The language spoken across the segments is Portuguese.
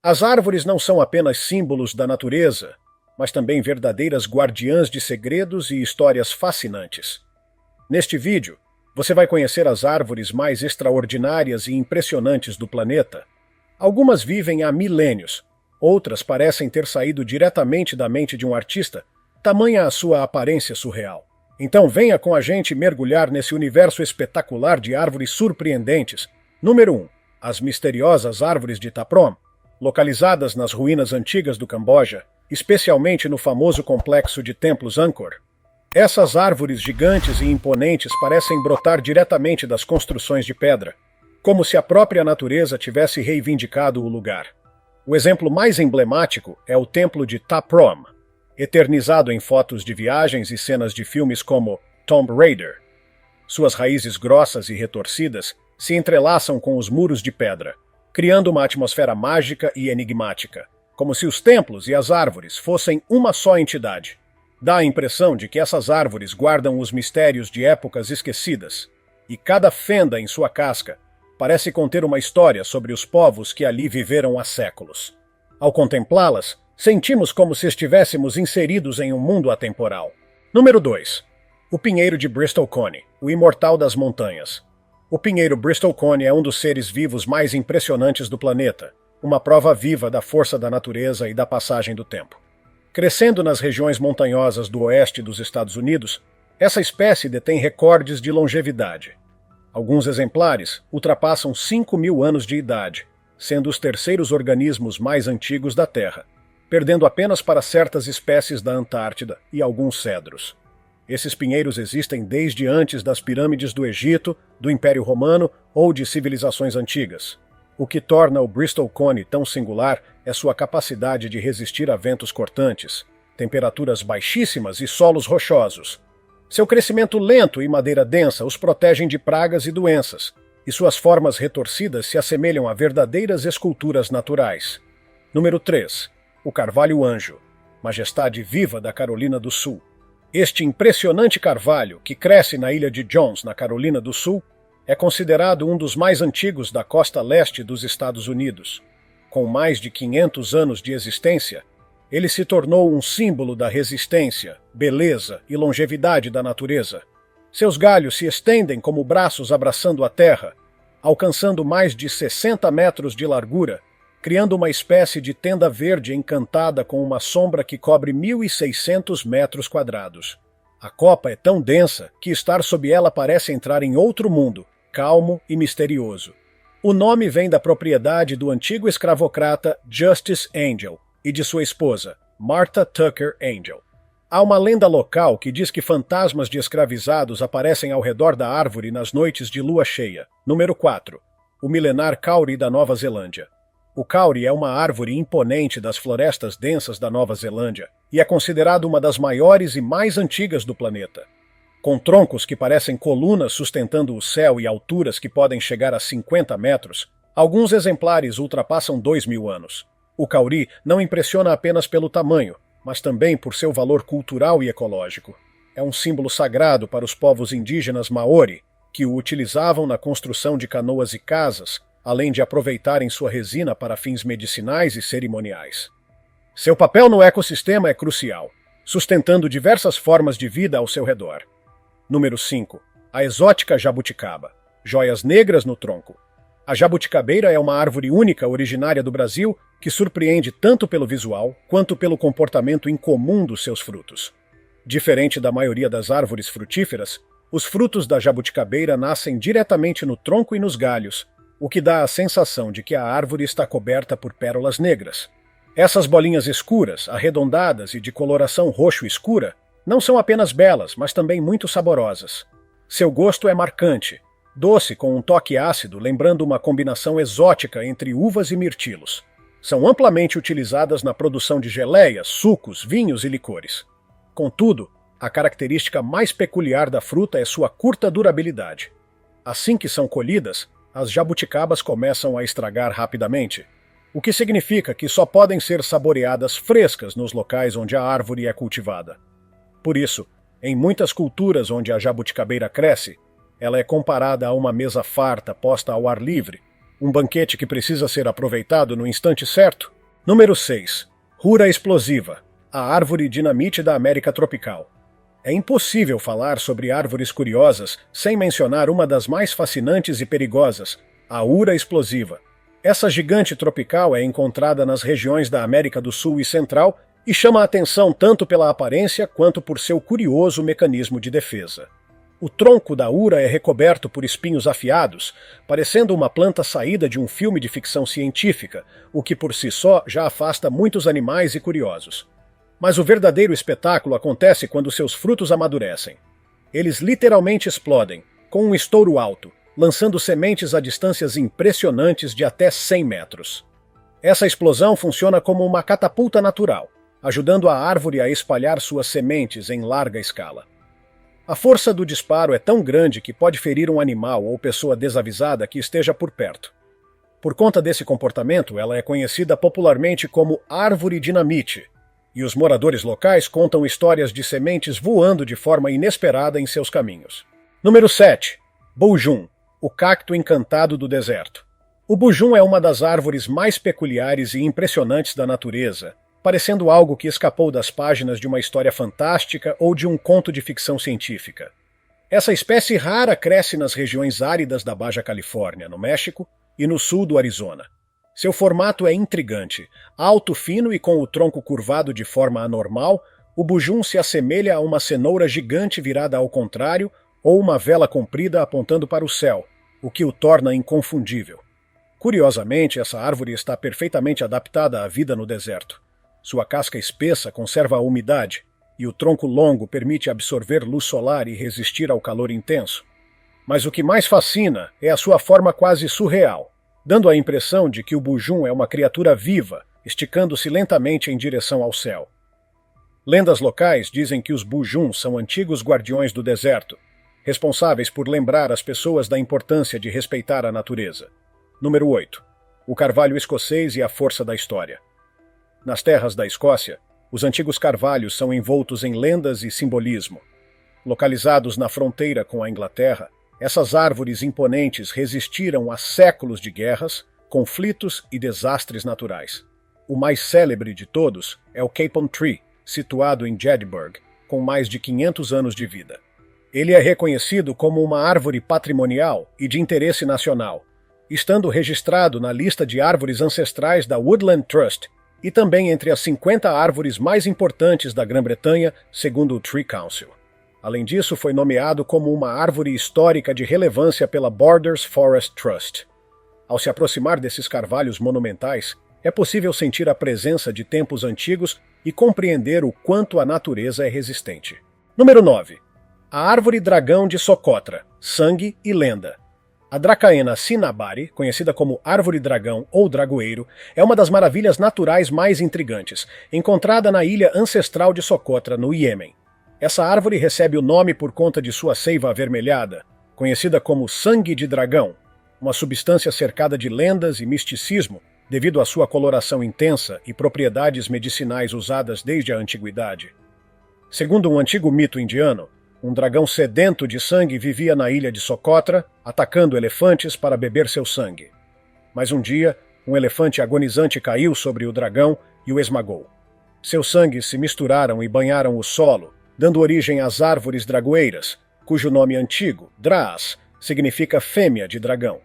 As árvores não são apenas símbolos da natureza, mas também verdadeiras guardiãs de segredos e histórias fascinantes. Neste vídeo, você vai conhecer as árvores mais extraordinárias e impressionantes do planeta. Algumas vivem há milênios, outras parecem ter saído diretamente da mente de um artista, tamanha a sua aparência surreal. Então venha com a gente mergulhar nesse universo espetacular de árvores surpreendentes. Número 1. As misteriosas árvores de Taprom. Localizadas nas ruínas antigas do Camboja, especialmente no famoso complexo de templos Angkor. Essas árvores gigantes e imponentes parecem brotar diretamente das construções de pedra, como se a própria natureza tivesse reivindicado o lugar. O exemplo mais emblemático é o Templo de Ta Prohm, eternizado em fotos de viagens e cenas de filmes como Tomb Raider. Suas raízes grossas e retorcidas se entrelaçam com os muros de pedra, criando uma atmosfera mágica e enigmática, como se os templos e as árvores fossem uma só entidade. Dá a impressão de que essas árvores guardam os mistérios de épocas esquecidas, e cada fenda em sua casca parece conter uma história sobre os povos que ali viveram há séculos. Ao contemplá-las, sentimos como se estivéssemos inseridos em um mundo atemporal. Número 2. O pinheiro de Bristol Cone, o imortal das montanhas. O pinheiro Bristol Cone é um dos seres vivos mais impressionantes do planeta, uma prova viva da força da natureza e da passagem do tempo. Crescendo nas regiões montanhosas do oeste dos Estados Unidos, essa espécie detém recordes de longevidade. Alguns exemplares ultrapassam 5.000 anos de idade, sendo os terceiros organismos mais antigos da Terra, perdendo apenas para certas espécies da Antártida e alguns cedros. Esses pinheiros existem desde antes das pirâmides do Egito, do Império Romano ou de civilizações antigas. O que torna o Bristol Cone tão singular é sua capacidade de resistir a ventos cortantes, temperaturas baixíssimas e solos rochosos. Seu crescimento lento e madeira densa os protegem de pragas e doenças, e suas formas retorcidas se assemelham a verdadeiras esculturas naturais. Número 3. O Carvalho Anjo, majestade viva da Carolina do Sul. Este impressionante carvalho, que cresce na ilha de Jones, na Carolina do Sul, é considerado um dos mais antigos da costa leste dos Estados Unidos. Com mais de 500 anos de existência, ele se tornou um símbolo da resistência, beleza e longevidade da natureza. Seus galhos se estendem como braços abraçando a terra, alcançando mais de 60 metros de largura, criando uma espécie de tenda verde encantada com uma sombra que cobre 1.600 metros quadrados. A copa é tão densa que estar sob ela parece entrar em outro mundo, calmo e misterioso. O nome vem da propriedade do antigo escravocrata Justice Angel e de sua esposa, Martha Tucker Angel. Há uma lenda local que diz que fantasmas de escravizados aparecem ao redor da árvore nas noites de lua cheia. Número 4. O milenar Kauri da Nova Zelândia. O Kauri é uma árvore imponente das florestas densas da Nova Zelândia e é considerado uma das maiores e mais antigas do planeta. Com troncos que parecem colunas sustentando o céu e alturas que podem chegar a 50 metros, alguns exemplares ultrapassam 2.000 anos. O Kauri não impressiona apenas pelo tamanho, mas também por seu valor cultural e ecológico. É um símbolo sagrado para os povos indígenas Maori, que o utilizavam na construção de canoas e casas, além de aproveitarem sua resina para fins medicinais e cerimoniais. Seu papel no ecossistema é crucial, sustentando diversas formas de vida ao seu redor. Número 5. A exótica jabuticaba. Joias negras no tronco. A jabuticabeira é uma árvore única originária do Brasil que surpreende tanto pelo visual quanto pelo comportamento incomum dos seus frutos. Diferente da maioria das árvores frutíferas, os frutos da jabuticabeira nascem diretamente no tronco e nos galhos, o que dá a sensação de que a árvore está coberta por pérolas negras. Essas bolinhas escuras, arredondadas e de coloração roxo escura, não são apenas belas, mas também muito saborosas. Seu gosto é marcante, doce com um toque ácido, lembrando uma combinação exótica entre uvas e mirtilos. São amplamente utilizadas na produção de geleias, sucos, vinhos e licores. Contudo, a característica mais peculiar da fruta é sua curta durabilidade. Assim que são colhidas, as jabuticabas começam a estragar rapidamente, o que significa que só podem ser saboreadas frescas nos locais onde a árvore é cultivada. Por isso, em muitas culturas onde a jabuticabeira cresce, ela é comparada a uma mesa farta posta ao ar livre, um banquete que precisa ser aproveitado no instante certo. Número 6. Hura explosiva, a árvore dinamite da América tropical. É impossível falar sobre árvores curiosas sem mencionar uma das mais fascinantes e perigosas, a Hura explosiva. Essa gigante tropical é encontrada nas regiões da América do Sul e Central e chama a atenção tanto pela aparência quanto por seu curioso mecanismo de defesa. O tronco da Hura é recoberto por espinhos afiados, parecendo uma planta saída de um filme de ficção científica, o que por si só já afasta muitos animais e curiosos. Mas o verdadeiro espetáculo acontece quando seus frutos amadurecem. Eles literalmente explodem, com um estouro alto, lançando sementes a distâncias impressionantes de até 100 metros. Essa explosão funciona como uma catapulta natural, ajudando a árvore a espalhar suas sementes em larga escala. A força do disparo é tão grande que pode ferir um animal ou pessoa desavisada que esteja por perto. Por conta desse comportamento, ela é conhecida popularmente como árvore dinamite, e os moradores locais contam histórias de sementes voando de forma inesperada em seus caminhos. Número 7. Bujum, o cacto encantado do deserto. O bujum é uma das árvores mais peculiares e impressionantes da natureza, parecendo algo que escapou das páginas de uma história fantástica ou de um conto de ficção científica. Essa espécie rara cresce nas regiões áridas da Baja Califórnia, no México, e no sul do Arizona. Seu formato é intrigante. Alto, fino e com o tronco curvado de forma anormal, o bujum se assemelha a uma cenoura gigante virada ao contrário ou uma vela comprida apontando para o céu, o que o torna inconfundível. Curiosamente, essa árvore está perfeitamente adaptada à vida no deserto. Sua casca espessa conserva a umidade, e o tronco longo permite absorver luz solar e resistir ao calor intenso. Mas o que mais fascina é a sua forma quase surreal, dando a impressão de que o bujum é uma criatura viva, esticando-se lentamente em direção ao céu. Lendas locais dizem que os bujuns são antigos guardiões do deserto, responsáveis por lembrar as pessoas da importância de respeitar a natureza. Número 8. O carvalho escocês e a força da história. Nas terras da Escócia, os antigos carvalhos são envoltos em lendas e simbolismo. Localizados na fronteira com a Inglaterra, essas árvores imponentes resistiram a séculos de guerras, conflitos e desastres naturais. O mais célebre de todos é o Capon Tree, situado em Jedburgh, com mais de 500 anos de vida. Ele é reconhecido como uma árvore patrimonial e de interesse nacional, estando registrado na lista de árvores ancestrais da Woodland Trust e também entre as 50 árvores mais importantes da Grã-Bretanha, segundo o Tree Council. Além disso, foi nomeado como uma árvore histórica de relevância pela Borders Forest Trust. Ao se aproximar desses carvalhos monumentais, é possível sentir a presença de tempos antigos e compreender o quanto a natureza é resistente. Número 9. A árvore dragão de Socotra, sangue e lenda. A Dracaena cinnamomum, conhecida como árvore-dragão ou dragoeiro, é uma das maravilhas naturais mais intrigantes, encontrada na ilha ancestral de Socotra, no Iêmen. Essa árvore recebe o nome por conta de sua seiva avermelhada, conhecida como sangue de dragão, uma substância cercada de lendas e misticismo devido à sua coloração intensa e propriedades medicinais usadas desde a antiguidade. Segundo um antigo mito indiano, um dragão sedento de sangue vivia na ilha de Socotra, atacando elefantes para beber seu sangue. Mas um dia, um elefante agonizante caiu sobre o dragão e o esmagou. Seus sangues se misturaram e banharam o solo, dando origem às árvores dragoeiras, cujo nome antigo, Dras, significa fêmea de dragão.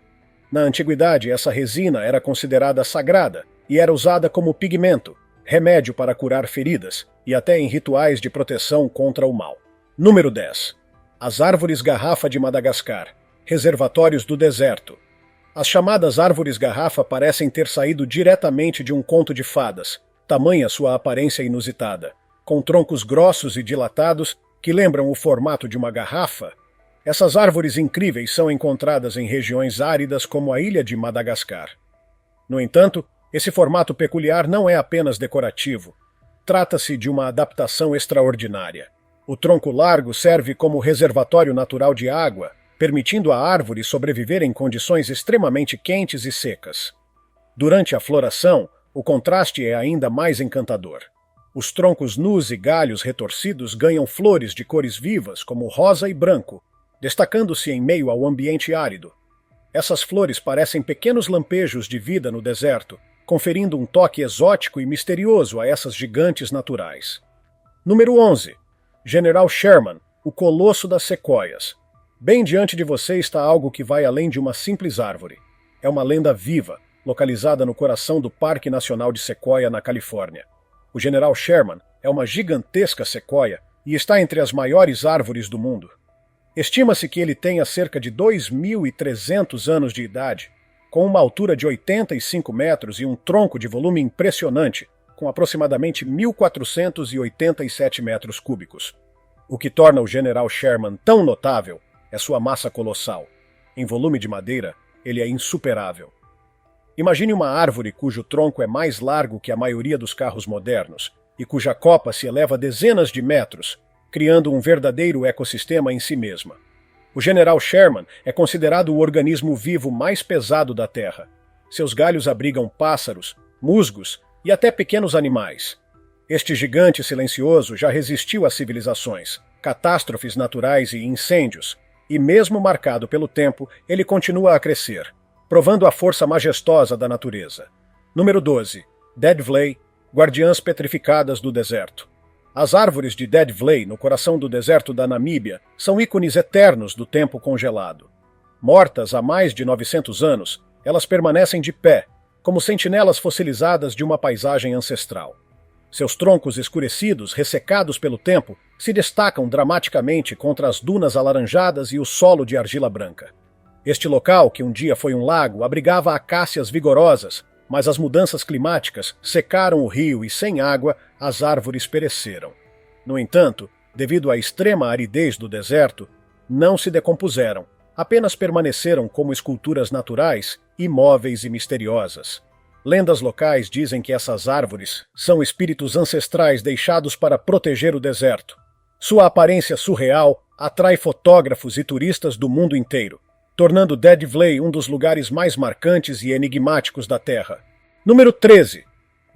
Na antiguidade, essa resina era considerada sagrada e era usada como pigmento, remédio para curar feridas e até em rituais de proteção contra o mal. Número 10. As árvores garrafa de Madagascar, reservatórios do deserto. As chamadas árvores garrafa parecem ter saído diretamente de um conto de fadas, tamanha sua aparência inusitada. Com troncos grossos e dilatados que lembram o formato de uma garrafa, essas árvores incríveis são encontradas em regiões áridas como a ilha de Madagascar. No entanto, esse formato peculiar não é apenas decorativo. Trata-se de uma adaptação extraordinária. O tronco largo serve como reservatório natural de água, permitindo à árvore sobreviver em condições extremamente quentes e secas. Durante a floração, o contraste é ainda mais encantador. Os troncos nus e galhos retorcidos ganham flores de cores vivas, como rosa e branco, destacando-se em meio ao ambiente árido. Essas flores parecem pequenos lampejos de vida no deserto, conferindo um toque exótico e misterioso a essas gigantes naturais. Número 11. General Sherman, o Colosso das Sequoias. Bem diante de você está algo que vai além de uma simples árvore. É uma lenda viva, localizada no coração do Parque Nacional de Sequoia, na Califórnia. O General Sherman é uma gigantesca sequoia e está entre as maiores árvores do mundo. Estima-se que ele tenha cerca de 2.300 anos de idade, com uma altura de 85 metros e um tronco de volume impressionante, com aproximadamente 1.487 metros cúbicos. O que torna o General Sherman tão notável é sua massa colossal. Em volume de madeira, ele é insuperável. Imagine uma árvore cujo tronco é mais largo que a maioria dos carros modernos e cuja copa se eleva dezenas de metros, criando um verdadeiro ecossistema em si mesma. O General Sherman é considerado o organismo vivo mais pesado da Terra. Seus galhos abrigam pássaros, musgos e até pequenos animais. Este gigante silencioso já resistiu a civilizações, catástrofes naturais e incêndios, e mesmo marcado pelo tempo, ele continua a crescer, provando a força majestosa da natureza. Número 12. Dead Vley, Guardiãs Petrificadas do Deserto. As árvores de Dead Vley, no coração do deserto da Namíbia, são ícones eternos do tempo congelado. Mortas há mais de 900 anos, elas permanecem de pé, como sentinelas fossilizadas de uma paisagem ancestral. Seus troncos escurecidos, ressecados pelo tempo, se destacam dramaticamente contra as dunas alaranjadas e o solo de argila branca. Este local, que um dia foi um lago, abrigava acácias vigorosas, mas as mudanças climáticas secaram o rio e, sem água, as árvores pereceram. No entanto, devido à extrema aridez do deserto, não se decompuseram, apenas permaneceram como esculturas naturais, imóveis e misteriosas. Lendas locais dizem que essas árvores são espíritos ancestrais deixados para proteger o deserto. Sua aparência surreal atrai fotógrafos e turistas do mundo inteiro, tornando Dead Vley um dos lugares mais marcantes e enigmáticos da Terra. Número 13.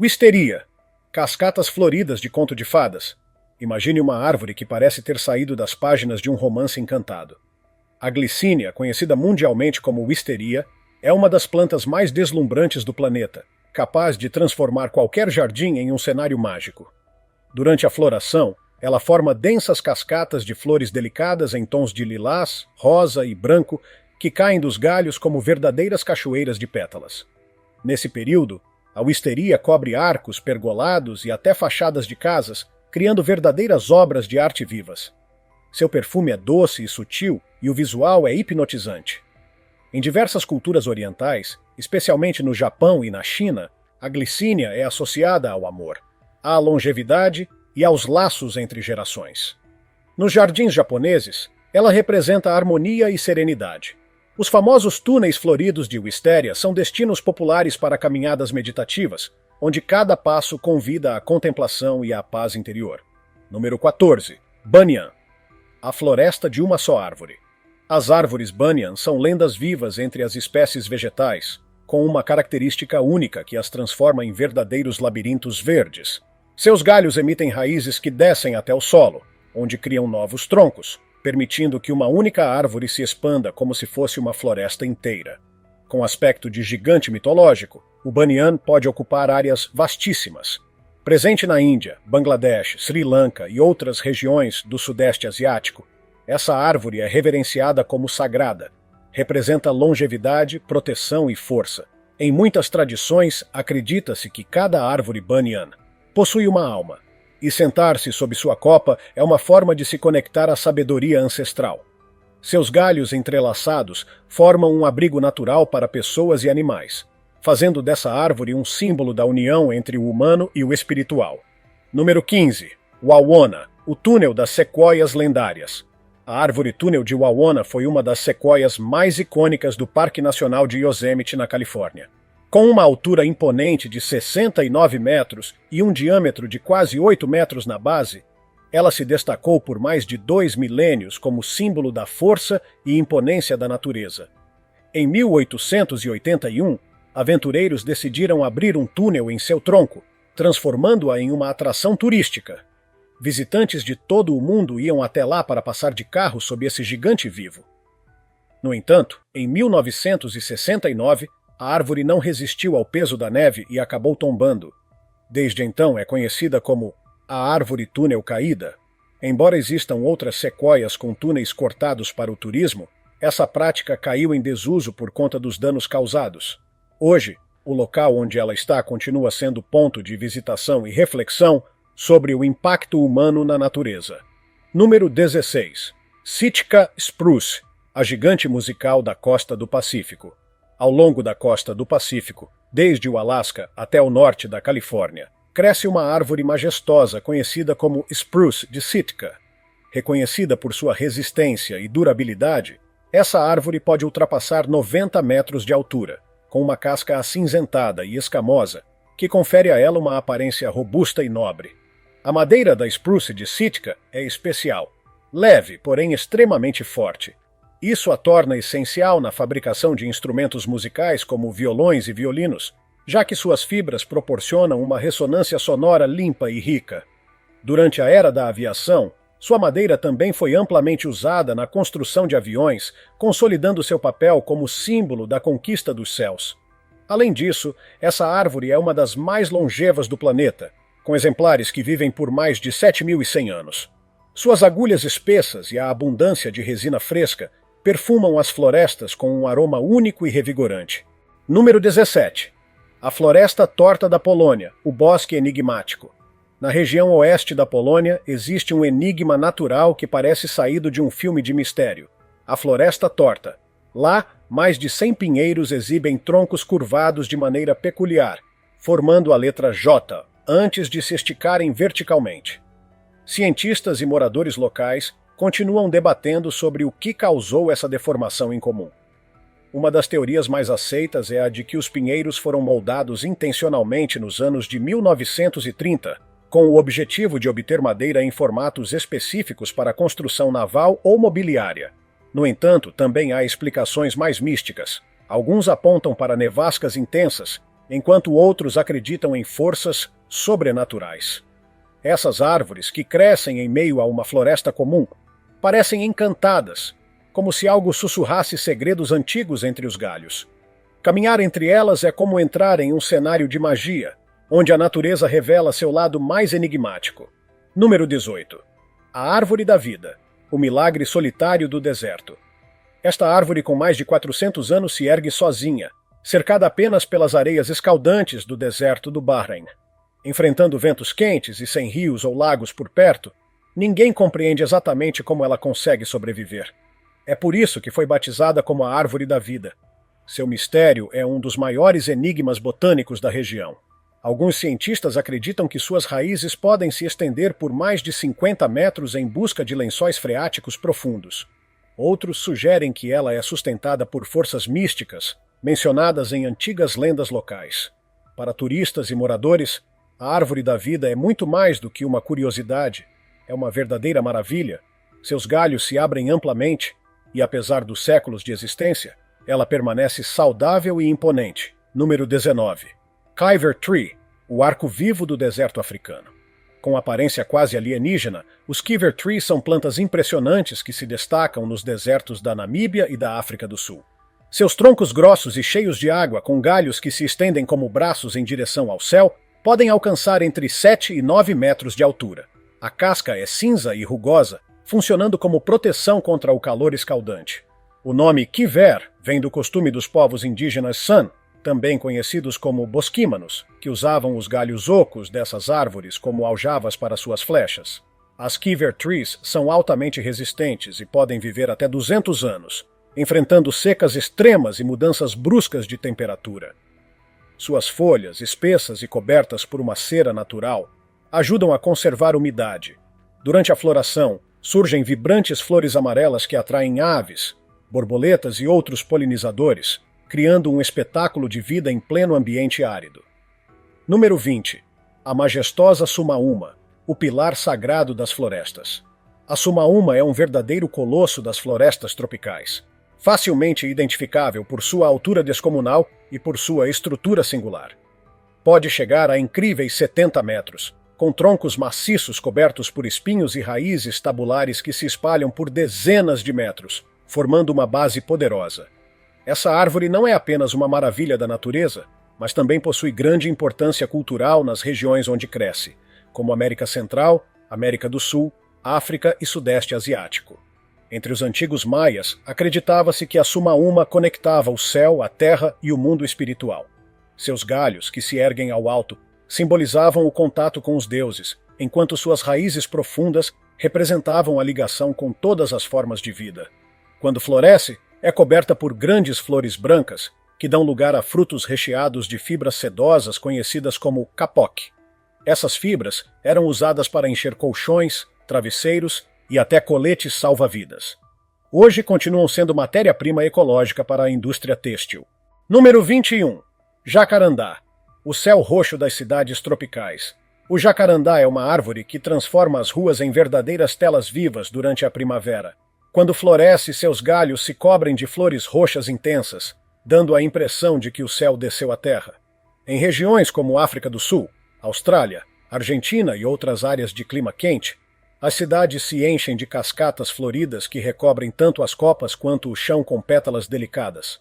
Wisteria. Cascatas floridas de conto de fadas. Imagine uma árvore que parece ter saído das páginas de um romance encantado. A glicínia, conhecida mundialmente como wisteria, é uma das plantas mais deslumbrantes do planeta, capaz de transformar qualquer jardim em um cenário mágico. Durante a floração, ela forma densas cascatas de flores delicadas em tons de lilás, rosa e branco que caem dos galhos como verdadeiras cachoeiras de pétalas. Nesse período, a wisteria cobre arcos, pergolados e até fachadas de casas, criando verdadeiras obras de arte vivas. Seu perfume é doce e sutil e o visual é hipnotizante. Em diversas culturas orientais, especialmente no Japão e na China, a glicínia é associada ao amor, à longevidade e aos laços entre gerações. Nos jardins japoneses, ela representa harmonia e serenidade. Os famosos túneis floridos de wisteria são destinos populares para caminhadas meditativas, onde cada passo convida à contemplação e à paz interior. Número 14. Banyan. A floresta de uma só árvore. As árvores banyan são lendas vivas entre as espécies vegetais, com uma característica única que as transforma em verdadeiros labirintos verdes. Seus galhos emitem raízes que descem até o solo, onde criam novos troncos, permitindo que uma única árvore se expanda como se fosse uma floresta inteira. Com aspecto de gigante mitológico, o banyan pode ocupar áreas vastíssimas. Presente na Índia, Bangladesh, Sri Lanka e outras regiões do Sudeste Asiático, essa árvore é reverenciada como sagrada. Representa longevidade, proteção e força. Em muitas tradições, acredita-se que cada árvore banyan possui uma alma, e sentar-se sob sua copa é uma forma de se conectar à sabedoria ancestral. Seus galhos entrelaçados formam um abrigo natural para pessoas e animais, fazendo dessa árvore um símbolo da união entre o humano e o espiritual. Número 15. Wawona, o túnel das sequoias lendárias. A árvore túnel de Wawona foi uma das sequoias mais icônicas do Parque Nacional de Yosemite, na Califórnia. Com uma altura imponente de 69 metros e um diâmetro de quase 8 metros na base, ela se destacou por mais de 2 milênios como símbolo da força e imponência da natureza. Em 1881, aventureiros decidiram abrir um túnel em seu tronco, transformando-a em uma atração turística. Visitantes de todo o mundo iam até lá para passar de carro sob esse gigante vivo. No entanto, em 1969, a árvore não resistiu ao peso da neve e acabou tombando. Desde então é conhecida como a árvore túnel caída. Embora existam outras sequoias com túneis cortados para o turismo, essa prática caiu em desuso por conta dos danos causados. Hoje, o local onde ela está continua sendo ponto de visitação e reflexão sobre o impacto humano na natureza. Número 16. Sitka Spruce, a gigante musical da costa do Pacífico. Ao longo da costa do Pacífico, desde o Alasca até o norte da Califórnia, cresce uma árvore majestosa conhecida como Spruce de Sitka. Reconhecida por sua resistência e durabilidade, essa árvore pode ultrapassar 90 metros de altura, com uma casca acinzentada e escamosa, que confere a ela uma aparência robusta e nobre. A madeira da Spruce de Sitka é especial, leve, porém extremamente forte. Isso a torna essencial na fabricação de instrumentos musicais como violões e violinos, já que suas fibras proporcionam uma ressonância sonora limpa e rica. Durante a era da aviação, sua madeira também foi amplamente usada na construção de aviões, consolidando seu papel como símbolo da conquista dos céus. Além disso, essa árvore é uma das mais longevas do planeta, com exemplares que vivem por mais de 7.100 anos. Suas agulhas espessas e a abundância de resina fresca perfumam as florestas com um aroma único e revigorante. Número 17. A Floresta Torta da Polônia, o Bosque Enigmático. Na região oeste da Polônia existe um enigma natural que parece saído de um filme de mistério: a Floresta Torta. Lá, mais de 100 pinheiros exibem troncos curvados de maneira peculiar, formando a letra J, antes de se esticarem verticalmente. Cientistas e moradores locais continuam debatendo sobre o que causou essa deformação incomum. Uma das teorias mais aceitas é a de que os pinheiros foram moldados intencionalmente nos anos de 1930, com o objetivo de obter madeira em formatos específicos para construção naval ou mobiliária. No entanto, também há explicações mais místicas. Alguns apontam para nevascas intensas, enquanto outros acreditam em forças sobrenaturais. Essas árvores, que crescem em meio a uma floresta comum, parecem encantadas, como se algo sussurrasse segredos antigos entre os galhos. Caminhar entre elas é como entrar em um cenário de magia, onde a natureza revela seu lado mais enigmático. Número 18. A Árvore da Vida, o milagre solitário do deserto. Esta árvore com mais de 400 anos se ergue sozinha, cercada apenas pelas areias escaldantes do deserto do Bahrein. Enfrentando ventos quentes e sem rios ou lagos por perto, ninguém compreende exatamente como ela consegue sobreviver. É por isso que foi batizada como a Árvore da Vida. Seu mistério é um dos maiores enigmas botânicos da região. Alguns cientistas acreditam que suas raízes podem se estender por mais de 50 metros em busca de lençóis freáticos profundos. Outros sugerem que ela é sustentada por forças místicas, mencionadas em antigas lendas locais. Para turistas e moradores, a Árvore da Vida é muito mais do que uma curiosidade. É uma verdadeira maravilha. Seus galhos se abrem amplamente e, apesar dos séculos de existência, ela permanece saudável e imponente. Número 19. Khyber Tree, o arco-vivo do deserto africano. Com aparência quase alienígena, os Khyber Trees são plantas impressionantes que se destacam nos desertos da Namíbia e da África do Sul. Seus troncos grossos e cheios de água, com galhos que se estendem como braços em direção ao céu, podem alcançar entre 7 e 9 metros de altura. A casca é cinza e rugosa, funcionando como proteção contra o calor escaldante. O nome Khiver vem do costume dos povos indígenas San, também conhecidos como bosquímanos, que usavam os galhos ocos dessas árvores como aljavas para suas flechas. As Khiver Trees são altamente resistentes e podem viver até 200 anos, enfrentando secas extremas e mudanças bruscas de temperatura. Suas folhas, espessas e cobertas por uma cera natural, ajudam a conservar umidade. Durante a floração, surgem vibrantes flores amarelas que atraem aves, borboletas e outros polinizadores, criando um espetáculo de vida em pleno ambiente árido. Número 20. A majestosa Sumaúma, o pilar sagrado das florestas. A Sumaúma é um verdadeiro colosso das florestas tropicais, facilmente identificável por sua altura descomunal e por sua estrutura singular. Pode chegar a incríveis 70 metros, com troncos maciços cobertos por espinhos e raízes tabulares que se espalham por dezenas de metros, formando uma base poderosa. Essa árvore não é apenas uma maravilha da natureza, mas também possui grande importância cultural nas regiões onde cresce, como América Central, América do Sul, África e Sudeste Asiático. Entre os antigos maias, acreditava-se que a Sumaúma conectava o céu, a terra e o mundo espiritual. Seus galhos, que se erguem ao alto, simbolizavam o contato com os deuses, enquanto suas raízes profundas representavam a ligação com todas as formas de vida. Quando floresce, é coberta por grandes flores brancas, que dão lugar a frutos recheados de fibras sedosas conhecidas como capoque. Essas fibras eram usadas para encher colchões, travesseiros e até coletes salva-vidas. Hoje continuam sendo matéria-prima ecológica para a indústria têxtil. Número 21. Jacarandá. O céu roxo das cidades tropicais. O jacarandá é uma árvore que transforma as ruas em verdadeiras telas vivas durante a primavera. Quando floresce, seus galhos se cobrem de flores roxas intensas, dando a impressão de que o céu desceu à terra. Em regiões como África do Sul, Austrália, Argentina e outras áreas de clima quente, as cidades se enchem de cascatas floridas que recobrem tanto as copas quanto o chão com pétalas delicadas.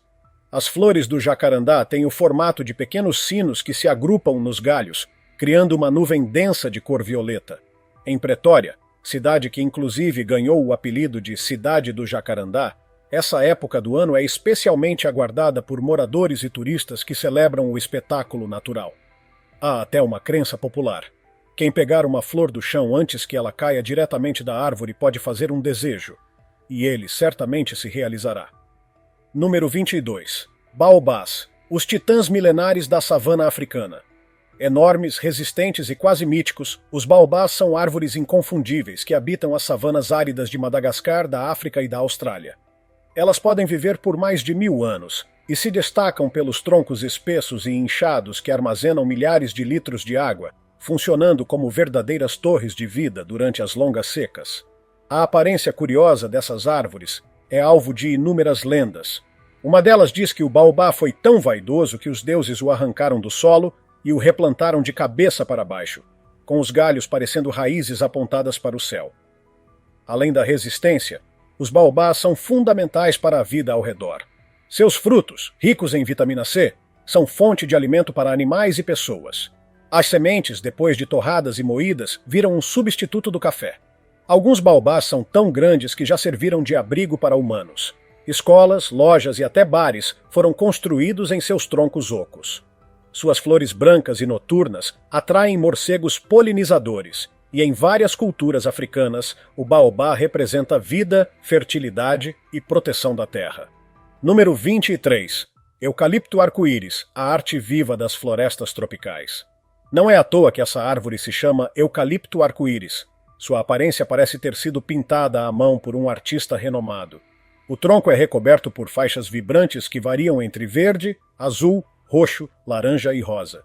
As flores do jacarandá têm o formato de pequenos sinos que se agrupam nos galhos, criando uma nuvem densa de cor violeta. Em Pretória, cidade que inclusive ganhou o apelido de Cidade do Jacarandá, essa época do ano é especialmente aguardada por moradores e turistas que celebram o espetáculo natural. Há até uma crença popular. Quem pegar uma flor do chão antes que ela caia diretamente da árvore pode fazer um desejo, e ele certamente se realizará. Número 22. Baobás, os titãs milenares da savana africana. Enormes, resistentes e quase míticos, os baobás são árvores inconfundíveis que habitam as savanas áridas de Madagascar, da África e da Austrália. Elas podem viver por mais de 1000 anos e se destacam pelos troncos espessos e inchados que armazenam milhares de litros de água, funcionando como verdadeiras torres de vida durante as longas secas. A aparência curiosa dessas árvores é alvo de inúmeras lendas. Uma delas diz que o baobá foi tão vaidoso que os deuses o arrancaram do solo e o replantaram de cabeça para baixo, com os galhos parecendo raízes apontadas para o céu. Além da resistência, os baobás são fundamentais para a vida ao redor. Seus frutos, ricos em vitamina C, são fonte de alimento para animais e pessoas. As sementes, depois de torradas e moídas, viram um substituto do café. Alguns baobás são tão grandes que já serviram de abrigo para humanos. Escolas, lojas e até bares foram construídos em seus troncos ocos. Suas flores brancas e noturnas atraem morcegos polinizadores, e em várias culturas africanas, o baobá representa vida, fertilidade e proteção da terra. Número 23. Eucalipto arco-íris, a arte viva das florestas tropicais. Não é à toa que essa árvore se chama eucalipto arco-íris. Sua aparência parece ter sido pintada à mão por um artista renomado. O tronco é recoberto por faixas vibrantes que variam entre verde, azul, roxo, laranja e rosa.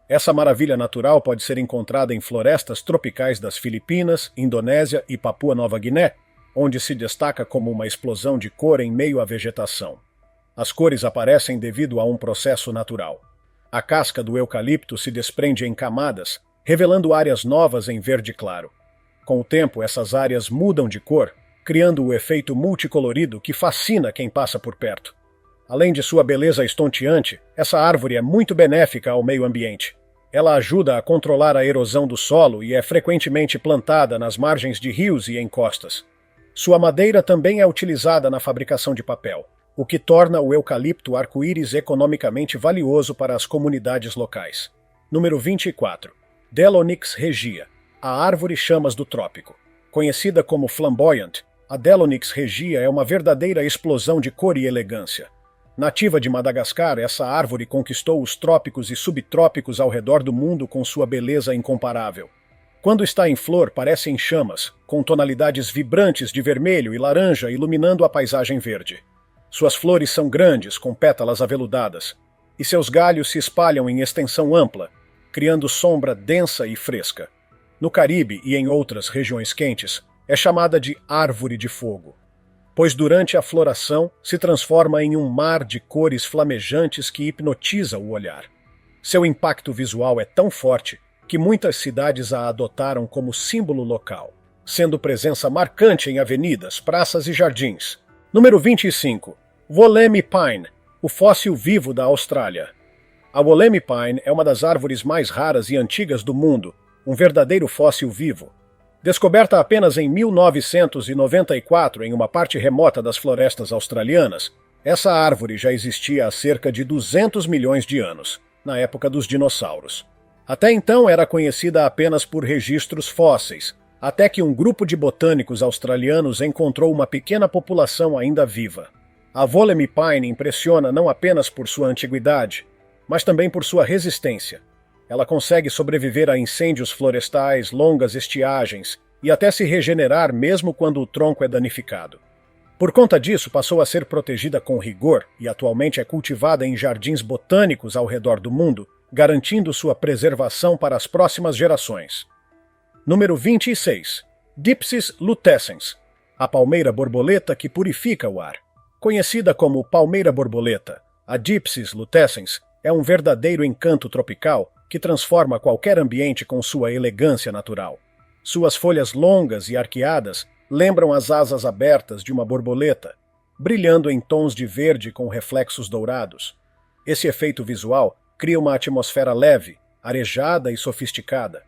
Essa maravilha natural pode ser encontrada em florestas tropicais das Filipinas, Indonésia e Papua Nova Guiné, onde se destaca como uma explosão de cor em meio à vegetação. As cores aparecem devido a um processo natural. A casca do eucalipto se desprende em camadas, revelando áreas novas em verde claro. Com o tempo, essas áreas mudam de cor, criando o efeito multicolorido que fascina quem passa por perto. Além de sua beleza estonteante, essa árvore é muito benéfica ao meio ambiente. Ela ajuda a controlar a erosão do solo e é frequentemente plantada nas margens de rios e encostas. Sua madeira também é utilizada na fabricação de papel, o que torna o eucalipto arco-íris economicamente valioso para as comunidades locais. Número 24. Delonix regia, a árvore chamas do trópico. Conhecida como flamboyant, a Delonix regia é uma verdadeira explosão de cor e elegância. Nativa de Madagascar, essa árvore conquistou os trópicos e subtrópicos ao redor do mundo com sua beleza incomparável. Quando está em flor, parece em chamas, com tonalidades vibrantes de vermelho e laranja iluminando a paisagem verde. Suas flores são grandes, com pétalas aveludadas, e seus galhos se espalham em extensão ampla, criando sombra densa e fresca. No Caribe e em outras regiões quentes, é chamada de árvore de fogo, pois durante a floração se transforma em um mar de cores flamejantes que hipnotiza o olhar. Seu impacto visual é tão forte que muitas cidades a adotaram como símbolo local, sendo presença marcante em avenidas, praças e jardins. Número 25. Wollemi Pine, O fóssil vivo da Austrália. A Wollemi Pine é uma das árvores mais raras e antigas do mundo, um verdadeiro fóssil vivo. Descoberta apenas em 1994 em uma parte remota das florestas australianas, essa árvore já existia há cerca de 200 milhões de anos, na época dos dinossauros. Até então era conhecida apenas por registros fósseis, até que um grupo de botânicos australianos encontrou uma pequena população ainda viva. A Wollemi Pine impressiona não apenas por sua antiguidade, mas também por sua resistência. Ela consegue sobreviver a incêndios florestais, longas estiagens e até se regenerar mesmo quando o tronco é danificado. Por conta disso, passou a ser protegida com rigor e atualmente é cultivada em jardins botânicos ao redor do mundo, garantindo sua preservação para as próximas gerações. Número 26. Dipsys lutescens, a palmeira borboleta que purifica o ar. Conhecida como palmeira borboleta, a Dipsys lutescens é um verdadeiro encanto tropical que transforma qualquer ambiente com sua elegância natural. Suas folhas longas e arqueadas lembram as asas abertas de uma borboleta, brilhando em tons de verde com reflexos dourados. Esse efeito visual cria uma atmosfera leve, arejada e sofisticada.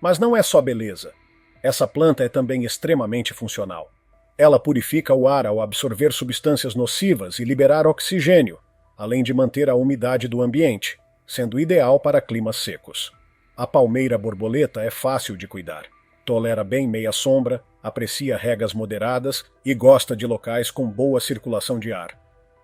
Mas não é só beleza. Essa planta é também extremamente funcional. Ela purifica o ar ao absorver substâncias nocivas e liberar oxigênio, além de manter a umidade do ambiente, sendo ideal para climas secos. A palmeira borboleta é fácil de cuidar. Tolera bem meia sombra, aprecia regas moderadas e gosta de locais com boa circulação de ar.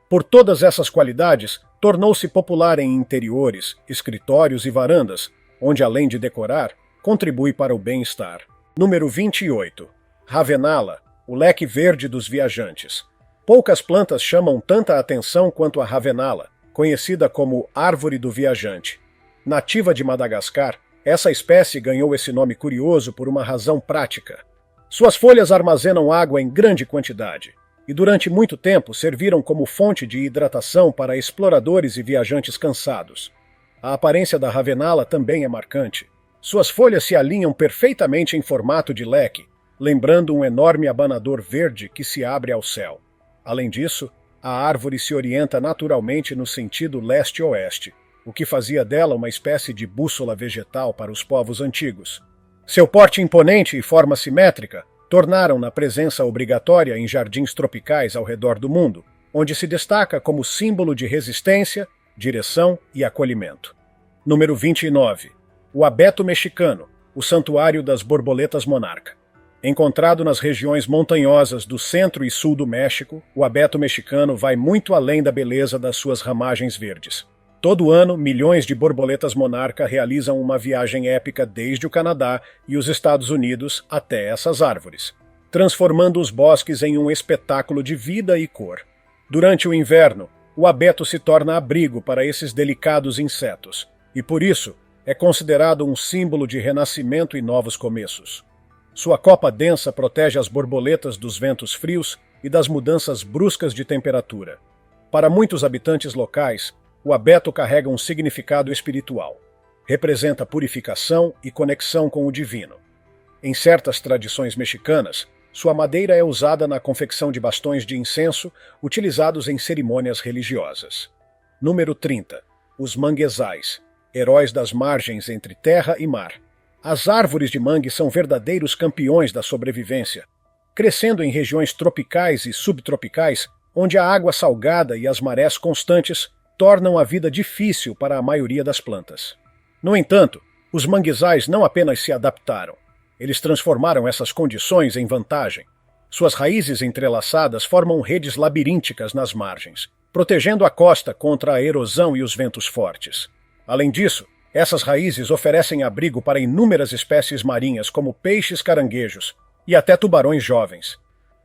Por todas essas qualidades, tornou-se popular em interiores, escritórios e varandas, onde, além de decorar, contribui para o bem-estar. Número 28. Ravenala, o leque verde dos viajantes. Poucas plantas chamam tanta atenção quanto a ravenala, conhecida como árvore do viajante. Nativa de Madagascar, essa espécie ganhou esse nome curioso por uma razão prática. Suas folhas armazenam água em grande quantidade e durante muito tempo serviram como fonte de hidratação para exploradores e viajantes cansados. A aparência da ravenala também é marcante. Suas folhas se alinham perfeitamente em formato de leque, lembrando um enorme abanador verde que se abre ao céu. Além disso, a árvore se orienta naturalmente no sentido leste-oeste, o que fazia dela uma espécie de bússola vegetal para os povos antigos. Seu porte imponente e forma simétrica tornaram-na presença obrigatória em jardins tropicais ao redor do mundo, onde se destaca como símbolo de resistência, direção e acolhimento. Número 29. O abeto mexicano, o santuário das borboletas monarca. Encontrado nas regiões montanhosas do centro e sul do México, o abeto mexicano vai muito além da beleza das suas ramagens verdes. Todo ano, milhões de borboletas monarca realizam uma viagem épica desde o Canadá e os Estados Unidos até essas árvores, transformando os bosques em um espetáculo de vida e cor. Durante o inverno, o abeto se torna abrigo para esses delicados insetos, e por isso é considerado um símbolo de renascimento e novos começos. Sua copa densa protege as borboletas dos ventos frios e das mudanças bruscas de temperatura. Para muitos habitantes locais, o abeto carrega um significado espiritual. Representa purificação e conexão com o divino. Em certas tradições mexicanas, sua madeira é usada na confecção de bastões de incenso utilizados em cerimônias religiosas. Número 30. Os manguezais, heróis das margens entre terra e mar. As árvores de mangue são verdadeiros campeões da sobrevivência, crescendo em regiões tropicais e subtropicais, onde a água salgada e as marés constantes tornam a vida difícil para a maioria das plantas. No entanto, os manguezais não apenas se adaptaram, eles transformaram essas condições em vantagem. Suas raízes entrelaçadas formam redes labirínticas nas margens, protegendo a costa contra a erosão e os ventos fortes. Além disso, essas raízes oferecem abrigo para inúmeras espécies marinhas como peixes caranguejos e até tubarões jovens.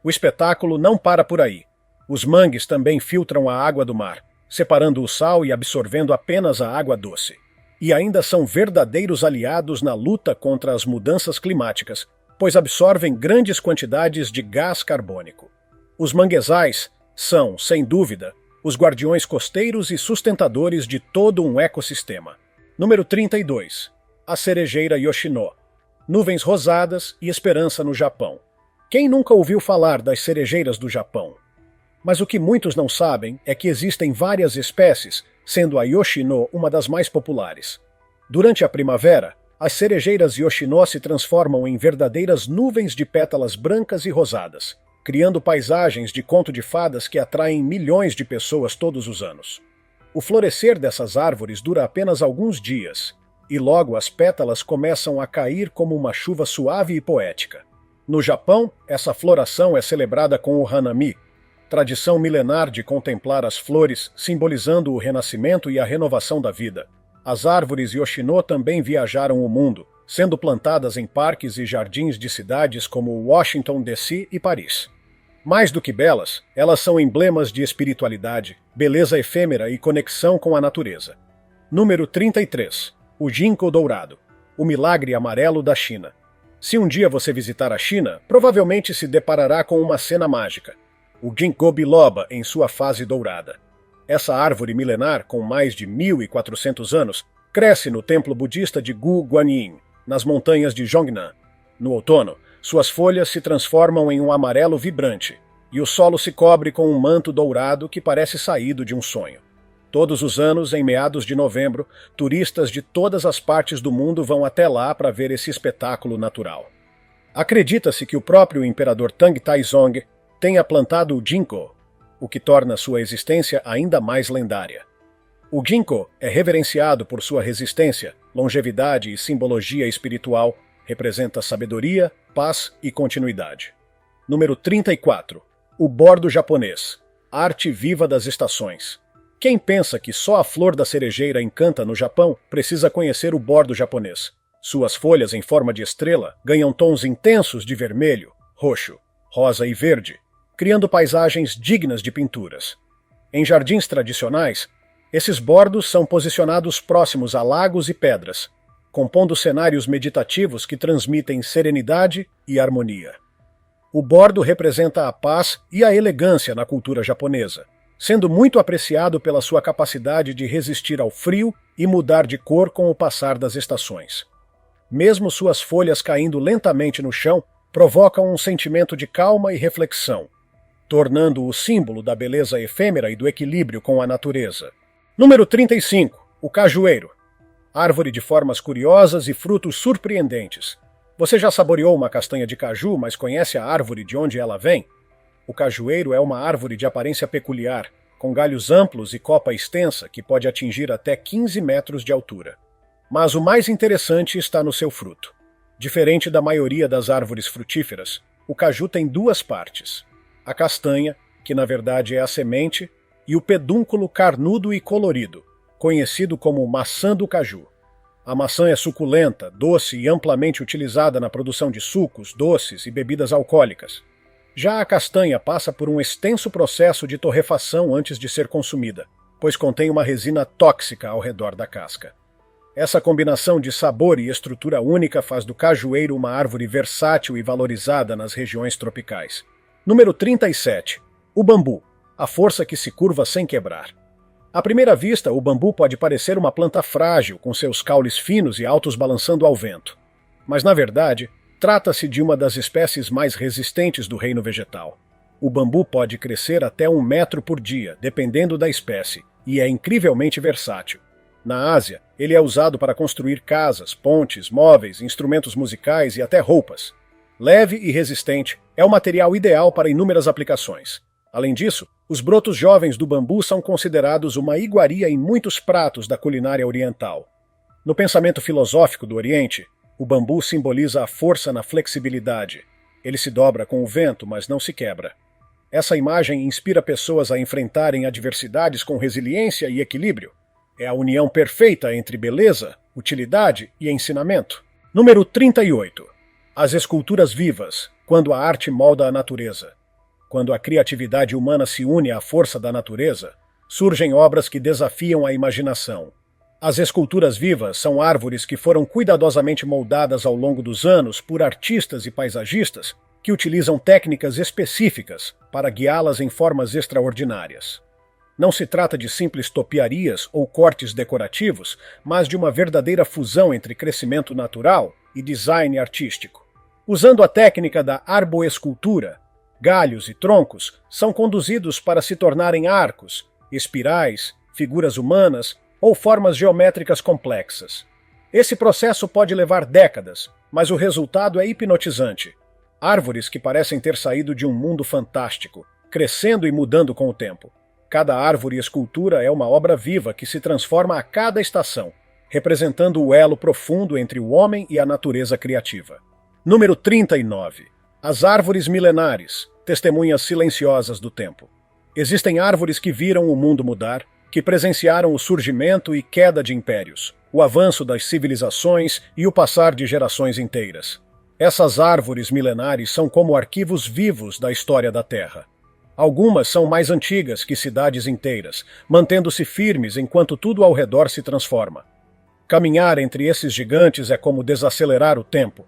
O espetáculo não para por aí. Os mangues também filtram a água do mar, separando o sal e absorvendo apenas a água doce. E ainda são verdadeiros aliados na luta contra as mudanças climáticas, pois absorvem grandes quantidades de gás carbônico. Os manguezais são, sem dúvida, os guardiões costeiros e sustentadores de todo um ecossistema. Número 32. A cerejeira Yoshino. Nuvens rosadas e esperança no Japão. Quem nunca ouviu falar das cerejeiras do Japão? Mas o que muitos não sabem é que existem várias espécies, sendo a Yoshino uma das mais populares. Durante a primavera, as cerejeiras Yoshino se transformam em verdadeiras nuvens de pétalas brancas e rosadas, criando paisagens de conto de fadas que atraem milhões de pessoas todos os anos. O florescer dessas árvores dura apenas alguns dias, e logo as pétalas começam a cair como uma chuva suave e poética. No Japão, essa floração é celebrada com o Hanami, tradição milenar de contemplar as flores, simbolizando o renascimento e a renovação da vida. As árvores Yoshino também viajaram o mundo, sendo plantadas em parques e jardins de cidades como Washington, D.C. e Paris. Mais do que belas, elas são emblemas de espiritualidade, beleza efêmera e conexão com a natureza. Número 33. O ginkgo dourado, o milagre amarelo da China. Se um dia você visitar a China, provavelmente se deparará com uma cena mágica. O ginkgo biloba em sua fase dourada. Essa árvore milenar, com mais de 1.400 anos, cresce no templo budista de Gu Guanyin, nas montanhas de Zhongnan. No outono, suas folhas se transformam em um amarelo vibrante, e o solo se cobre com um manto dourado que parece saído de um sonho. Todos os anos, em meados de novembro, turistas de todas as partes do mundo vão até lá para ver esse espetáculo natural. Acredita-se que o próprio imperador Tang Taizong tenha plantado o ginkgo, o que torna sua existência ainda mais lendária. O ginkgo é reverenciado por sua resistência, longevidade e simbologia espiritual, representa sabedoria, paz e continuidade. Número 34. O bordo japonês, arte viva das estações. Quem pensa que só a flor da cerejeira encanta no Japão, precisa conhecer o bordo japonês. Suas folhas em forma de estrela ganham tons intensos de vermelho, roxo, rosa e verde, criando paisagens dignas de pinturas. Em jardins tradicionais, esses bordos são posicionados próximos a lagos e pedras, compondo cenários meditativos que transmitem serenidade e harmonia. O bordo representa a paz e a elegância na cultura japonesa, sendo muito apreciado pela sua capacidade de resistir ao frio e mudar de cor com o passar das estações. Mesmo suas folhas caindo lentamente no chão, provocam um sentimento de calma e reflexão, tornando-o o símbolo da beleza efêmera e do equilíbrio com a natureza. Número 35. O cajueiro. Árvore de formas curiosas e frutos surpreendentes. Você já saboreou uma castanha de caju, mas conhece a árvore de onde ela vem? O cajueiro é uma árvore de aparência peculiar, com galhos amplos e copa extensa que pode atingir até 15 metros de altura. Mas o mais interessante está no seu fruto. Diferente da maioria das árvores frutíferas, o caju tem duas partes: a castanha, que na verdade é a semente, e o pedúnculo carnudo e colorido, conhecido como maçã do caju. A maçã é suculenta, doce e amplamente utilizada na produção de sucos, doces e bebidas alcoólicas. Já a castanha passa por um extenso processo de torrefação antes de ser consumida, pois contém uma resina tóxica ao redor da casca. Essa combinação de sabor e estrutura única faz do cajueiro uma árvore versátil e valorizada nas regiões tropicais. Número 37. O bambu, a força que se curva sem quebrar. À primeira vista, o bambu pode parecer uma planta frágil, com seus caules finos e altos balançando ao vento. Mas, na verdade, trata-se de uma das espécies mais resistentes do reino vegetal. O bambu pode crescer até 1 metro por dia, dependendo da espécie, e é incrivelmente versátil. Na Ásia, ele é usado para construir casas, pontes, móveis, instrumentos musicais e até roupas. Leve e resistente, é o material ideal para inúmeras aplicações. Além disso, os brotos jovens do bambu são considerados uma iguaria em muitos pratos da culinária oriental. No pensamento filosófico do Oriente, o bambu simboliza a força na flexibilidade. Ele se dobra com o vento, mas não se quebra. Essa imagem inspira pessoas a enfrentarem adversidades com resiliência e equilíbrio. É a união perfeita entre beleza, utilidade e ensinamento. Número 38. As esculturas vivas, quando a arte molda a natureza. Quando a criatividade humana se une à força da natureza, surgem obras que desafiam a imaginação. As esculturas vivas são árvores que foram cuidadosamente moldadas ao longo dos anos por artistas e paisagistas que utilizam técnicas específicas para guiá-las em formas extraordinárias. Não se trata de simples topiarias ou cortes decorativos, mas de uma verdadeira fusão entre crescimento natural e design artístico. Usando a técnica da arboescultura, galhos e troncos são conduzidos para se tornarem arcos, espirais, figuras humanas ou formas geométricas complexas. Esse processo pode levar décadas, mas o resultado é hipnotizante. Árvores que parecem ter saído de um mundo fantástico, crescendo e mudando com o tempo. Cada árvore e escultura é uma obra viva que se transforma a cada estação, representando o elo profundo entre o homem e a natureza criativa. Número 39. As árvores milenares, testemunhas silenciosas do tempo. Existem árvores que viram o mundo mudar, que presenciaram o surgimento e queda de impérios, o avanço das civilizações e o passar de gerações inteiras. Essas árvores milenares são como arquivos vivos da história da Terra. Algumas são mais antigas que cidades inteiras, mantendo-se firmes enquanto tudo ao redor se transforma. Caminhar entre esses gigantes é como desacelerar o tempo.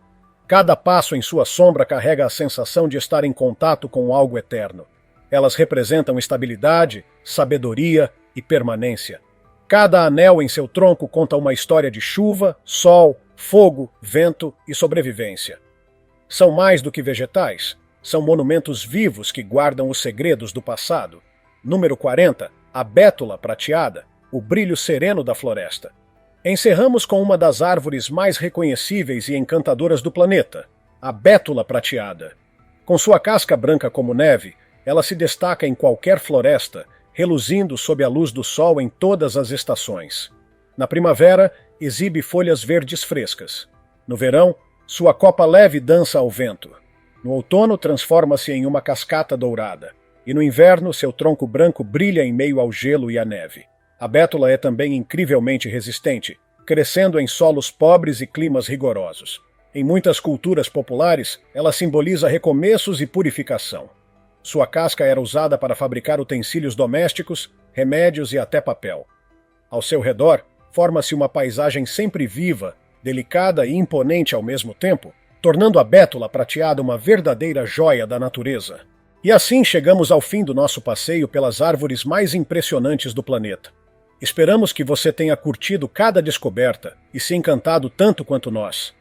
Cada passo em sua sombra carrega a sensação de estar em contato com algo eterno. Elas representam estabilidade, sabedoria e permanência. Cada anel em seu tronco conta uma história de chuva, sol, fogo, vento e sobrevivência. São mais do que vegetais, são monumentos vivos que guardam os segredos do passado. Número 40, a bétula prateada, o brilho sereno da floresta. Encerramos com uma das árvores mais reconhecíveis e encantadoras do planeta, a bétula prateada. Com sua casca branca como neve, ela se destaca em qualquer floresta, reluzindo sob a luz do sol em todas as estações. Na primavera, exibe folhas verdes frescas. No verão, sua copa leve dança ao vento. No outono, transforma-se em uma cascata dourada. E no inverno, seu tronco branco brilha em meio ao gelo e à neve. A bétula é também incrivelmente resistente, crescendo em solos pobres e climas rigorosos. Em muitas culturas populares, ela simboliza recomeços e purificação. Sua casca era usada para fabricar utensílios domésticos, remédios e até papel. Ao seu redor, forma-se uma paisagem sempre viva, delicada e imponente ao mesmo tempo, tornando a bétula prateada uma verdadeira joia da natureza. E assim chegamos ao fim do nosso passeio pelas árvores mais impressionantes do planeta. Esperamos que você tenha curtido cada descoberta e se encantado tanto quanto nós.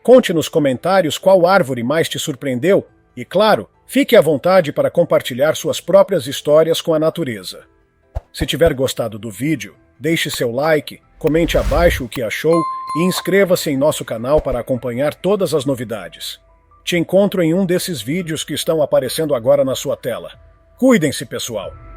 Conte nos comentários qual árvore mais te surpreendeu e, claro, fique à vontade para compartilhar suas próprias histórias com a natureza. Se tiver gostado do vídeo, deixe seu like, comente abaixo o que achou e inscreva-se em nosso canal para acompanhar todas as novidades. Te encontro em um desses vídeos que estão aparecendo agora na sua tela. Cuidem-se, pessoal!